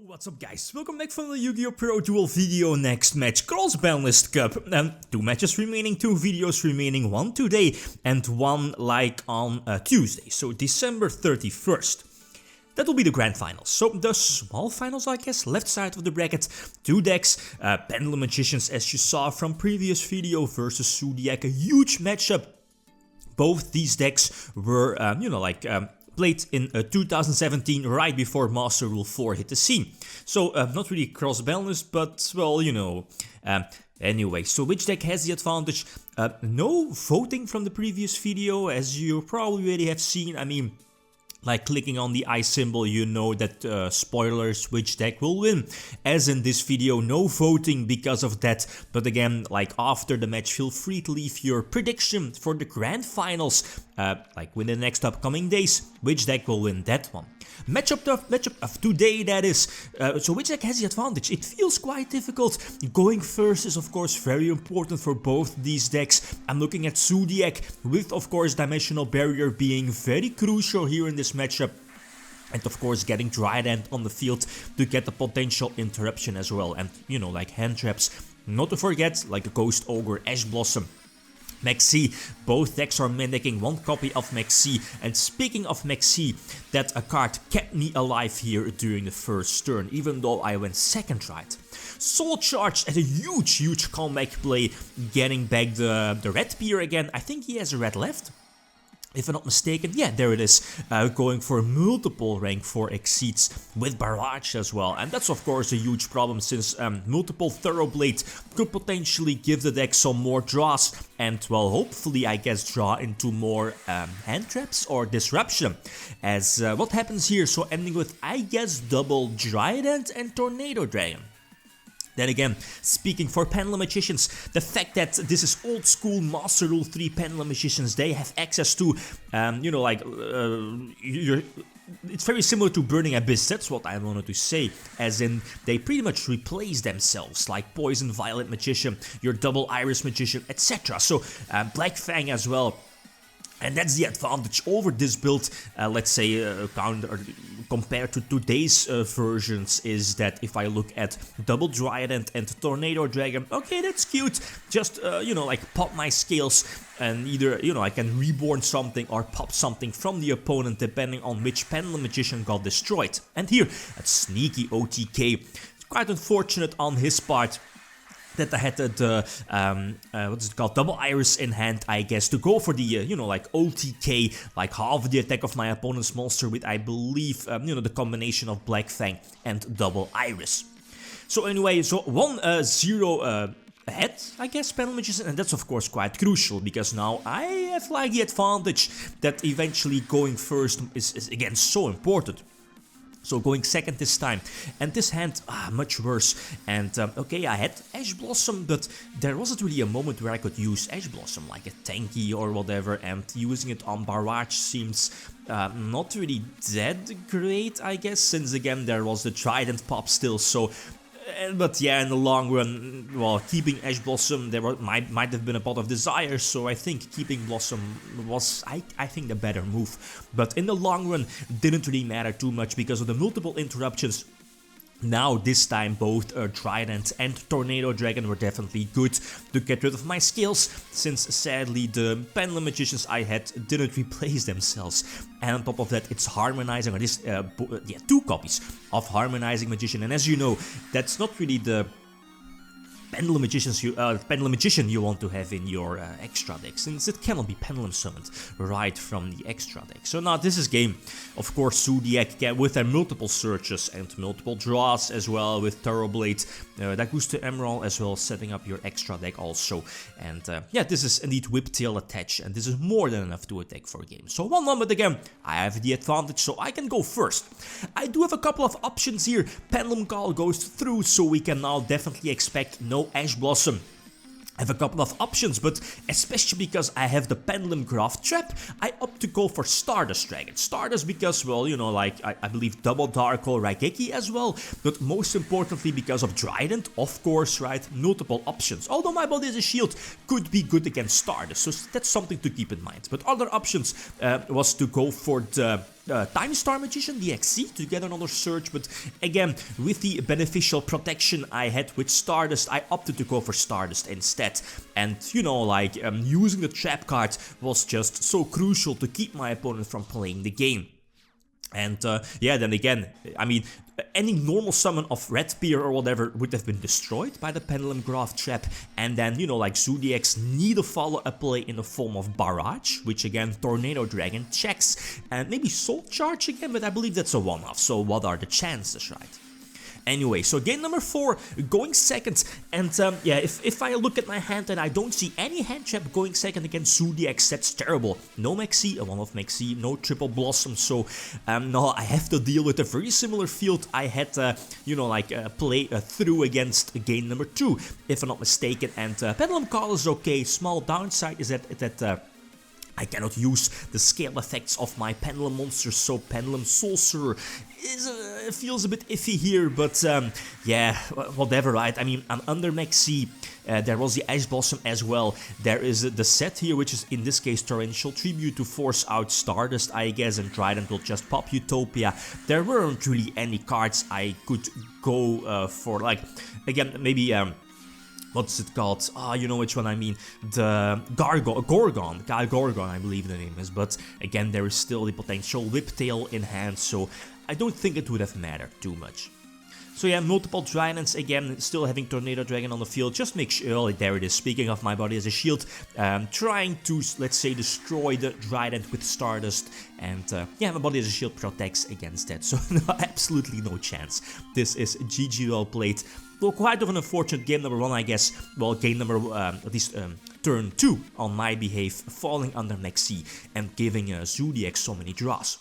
What's up guys, welcome back from the Yugioh Pro Duel video. Next match, Cross-Banlist Cup, and 2 matches remaining, 2 videos remaining, 1 today and 1 like on Tuesday, so December 31st. That will be the grand finals. So the small finals, I guess, left side of the bracket, 2 decks, Pendulum Magicians as you saw from previous video versus Zoodiacs, a huge matchup. Both these decks were, played in 2017, right before Master Rule 4 hit the scene. So, not really cross-balanced, but, well, anyway, so which deck has the advantage? No voting from the previous video, as you probably already have seen. I mean, like clicking on the eye symbol, you know that, spoilers, which deck will win. As in this video, no voting because of that. But again, like after the match, feel free to leave your prediction for the grand finals, like within the next upcoming days, which deck will win that one. Matchup of today, that is. So which deck has the advantage? It feels quite difficult. Going first is of course very important for both these decks. I'm looking at Zoodiacs with of course Dimensional Barrier being very crucial here in this matchup. And of course getting Trident on the field to get a potential interruption as well. And like hand traps, not to forget, like a Ghost Ogre, Ash Blossom, Maxi. Both decks are mimicking 1 copy of Maxi, and speaking of Maxi, that a card kept me alive here during the first turn, even though I went second right. Soul Charge at a huge comeback play, getting back the red peer again. I think he has a red left, if I'm not mistaken. Yeah, there it is, going for multiple rank 4 exceeds with Barrage as well. And that's of course a huge problem, since multiple Thoroughblade could potentially give the deck some more draws. And well, hopefully I guess draw into more hand traps or disruption. As what happens here, so ending with I guess double Trident and Tornado Dragon. Then again, speaking for Pendulum Magicians, the fact that this is old school Master Rule 3 Pendulum Magicians, they have access to, it's very similar to Burning Abyss, that's what I wanted to say, as in they pretty much replace themselves, like Poison Violet Magician, your Double Iris Magician, etc. So Black Fang as well. And that's the advantage over this build, let's say, compared to today's versions, is that if I look at Double Trident and Tornado Dragon, okay, that's cute, just, like pop my scales, and either, I can reborn something or pop something from the opponent, depending on which Pendulum Magician got destroyed. And here, a sneaky OTK, it's quite unfortunate on his part, that I had what's it called, Double Iris in hand, I guess, to go for the, like OTK, like half the attack of my opponent's monster with, I believe, the combination of Black Fang and Double Iris. So anyway, so 1-0 ahead, I guess, Pendulum Magician, and that's of course quite crucial, because now I have like the advantage that eventually going first is again so important. So going second this time, and this hand, much worse. And okay, I had Ash Blossom, but there wasn't really a moment where I could use Ash Blossom, like a tanky or whatever, and using it on Barrage seems not really that great, I guess, since again there was the Trident pop still, so... But yeah, in the long run, well, keeping Ash Blossom, might have been a pot of desire, so I think keeping Blossom was, I think, the better move. But in the long run, didn't really matter too much because of the multiple interruptions. Now, this time, both Trident and Tornado Dragon were definitely good to get rid of my skills, since sadly the Pendulum Magicians I had didn't replace themselves. And on top of that, it's Harmonizing, or this, 2 copies of Harmonizing Magician. And as you know, that's not really the Pendulum Magician you want to have in your extra deck, since it cannot be Pendulum summoned right from the extra deck. So now this is game, of course, Zoodiacs with their multiple searches and multiple draws as well with Thoroughblade, that goes to Emerald as well, setting up your extra deck also. And yeah, this is indeed Whiptail attached, and this is more than enough to attack for a game. So 1-1, but again, I have the advantage, so I can go first. I do have a couple of options here. Pendulum Call goes through, so we can now definitely expect no Ash Blossom. I have a couple of options, but especially because I have the Pendulum Graph Trap, I opt to go for Stardust Dragon. Stardust because, well, like, I believe Double Dark Hole Raigeki as well, but most importantly because of Trident, of course, right, multiple options. Although my Body as a Shield could be good against Stardust, so that's something to keep in mind. But other options was to go for the Time Star Magician, the XC, to get another search, but again, with the beneficial protection I had with Stardust, I opted to go for Stardust instead. And, you know, like, using the trap card was just so crucial to keep my opponent from playing the game. And yeah, then again, I mean, any normal summon of Red Spear or whatever would have been destroyed by the Pendulum Graph Trap, and then, you know, like Zoodiacs need a follow-up play in the form of Barrage, which again Tornado Dragon checks, and maybe Soul Charge again, but I believe that's a one-off, so what are the chances, right? Anyway, so game number 4, going second, and yeah, if I look at my hand and I don't see any hand trap going second against Zoodiacs, that's terrible. No Maxi, a one-off Maxi, no Triple Blossom, so no, I have to deal with a very similar field I had, you know, like play through against game number 2, if I'm not mistaken, and Pendulum Call is okay. Small downside is that I cannot use the scale effects of my Pendulum monsters, so Pendulum Sorcerer feels a bit iffy here, but yeah, whatever, right? I mean, I'm under Maxi, there was the Ice Blossom as well, there is the set here, which is in this case Torrential Tribute to force out Stardust, I guess, and Trident will just pop Utopia. There weren't really any cards I could go for, like, again, maybe what's it called? Ah, you know which one I mean. The Gorgon, I believe the name is. But again, there is still the potential Whiptail in hand, so I don't think it would have mattered too much. So yeah, multiple Tridents, again, still having Tornado Dragon on the field, just make sure, oh, there it is, speaking of my body as a shield, trying to, let's say, destroy the Trident with Stardust, and yeah, my body as a shield protects against that, so no, absolutely no chance. This is GG well played. Well, quite of an unfortunate game number 1, I guess, well, game number, at least turn 2 on my behave, falling under Maxi and giving Zoodiacs so many draws.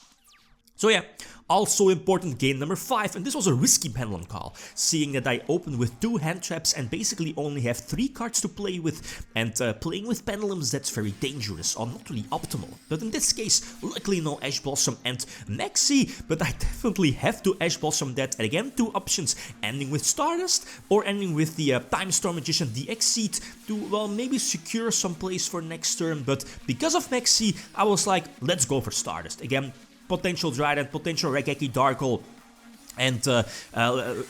So yeah, also important game number 5, and this was a risky Pendulum Call, seeing that I opened with 2 hand traps and basically only have 3 cards to play with, and playing with Pendulums, that's very dangerous, or not really optimal. But in this case, luckily no Ash Blossom and Maxi, but I definitely have to Ash Blossom that, and again 2 options, ending with Stardust, or ending with the Time Storm Magician DX to, well, maybe secure some plays for next turn, but because of Maxi, I was like, let's go for Stardust. Again, potential Trident, potential Regeki Darkle, and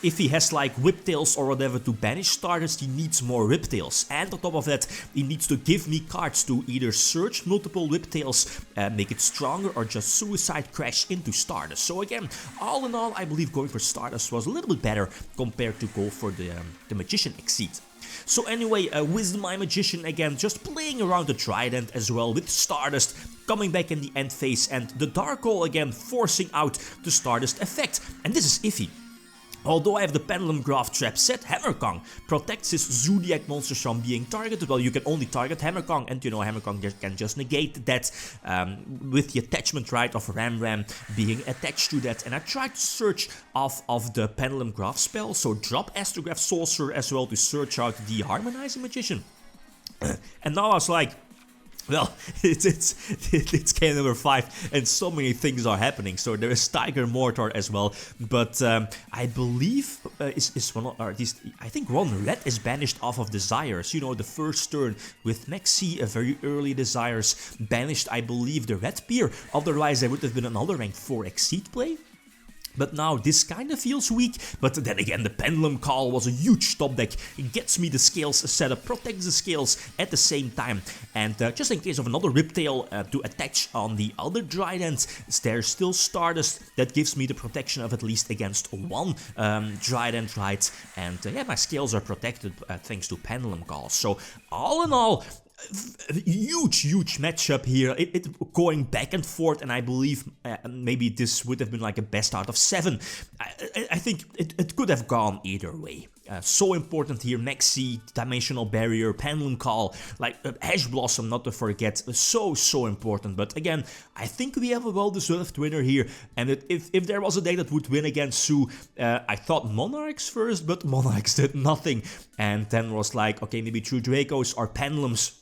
if he has like Whiptails or whatever to banish Stardust, he needs more Whiptails, and on top of that, he needs to give me cards to either search multiple Whiptails, make it stronger, or just Suicide Crash into Stardust. So again, all in all, I believe going for Stardust was a little bit better compared to go for the Magician Exceed. So anyway, with my Magician again, just playing around the Trident as well with Stardust, coming back in the end phase, and the Dark Hole again forcing out the Stardust effect. And this is iffy. Although I have the Pendulum Graph Trap set, Hammer Kong protects his Zoodiac monsters from being targeted. Well, you can only target Hammer Kong, and you know Hammer Kong can just negate that with the attachment right of Ram Ram being attached to that. And I tried to search off of the Pendulum Graph spell, so drop Astrograph Sorcerer as well to search out the Harmonizing Magician. And now I was like, well, it's game number 5 and so many things are happening. So there is Tiger Mortar as well, but I believe is one, or at least I think one red is banished off of Desires. You know, the first turn with Maxi, a very early Desires banished, I believe, the red Spear. Otherwise there would have been another rank 4 Exceed play. But now this kind of feels weak, but then again the Pendulum Call was a huge top deck, it gets me the scales set up, protects the scales at the same time, and just in case of another Whiptail to attach on the other Trident, there's still Stardust that gives me the protection of at least against one Trident, right, and yeah, my scales are protected thanks to Pendulum Call. So all in all, huge matchup here, it going back and forth, and I believe maybe this would have been like a best out of 7. I think it could have gone either way. So important here, Maxi, Dimensional Barrier, Pendulum Call, like Ash Blossom, not to forget, so important. But again, I think we have a well-deserved winner here, and if there was a deck that would win against Sue, I thought Monarchs first, but Monarchs did nothing, and then was like, okay, maybe True Dracos or Pendulums.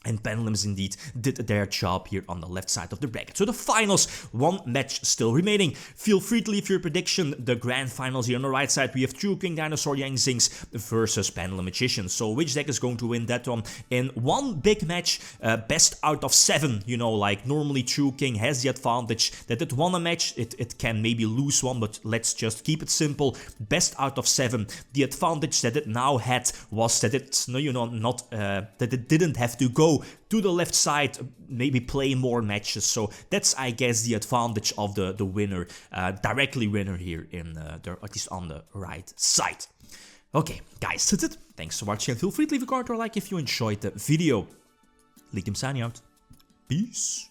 And Pendulums indeed did their job here on the left side of the bracket. So the finals, one match still remaining. Feel free to leave your prediction. The grand finals here on the right side, we have True King Dinosaur Yangzings versus Pendulum Magician. So which deck is going to win that one? In one big match, best out of 7, you know, like normally True King has the advantage that it won a match, it can maybe lose one, but let's just keep it simple. Best out of 7, the advantage that it now had was that it's, you know, not, that it didn't have to go to the left side, maybe play more matches. So that's, I guess, the advantage of the winner, directly winner here in at least on the right side. Okay, guys, that's it. Thanks for watching, and feel free to leave a comment or like if you enjoyed the video. Lithium signing out. Peace.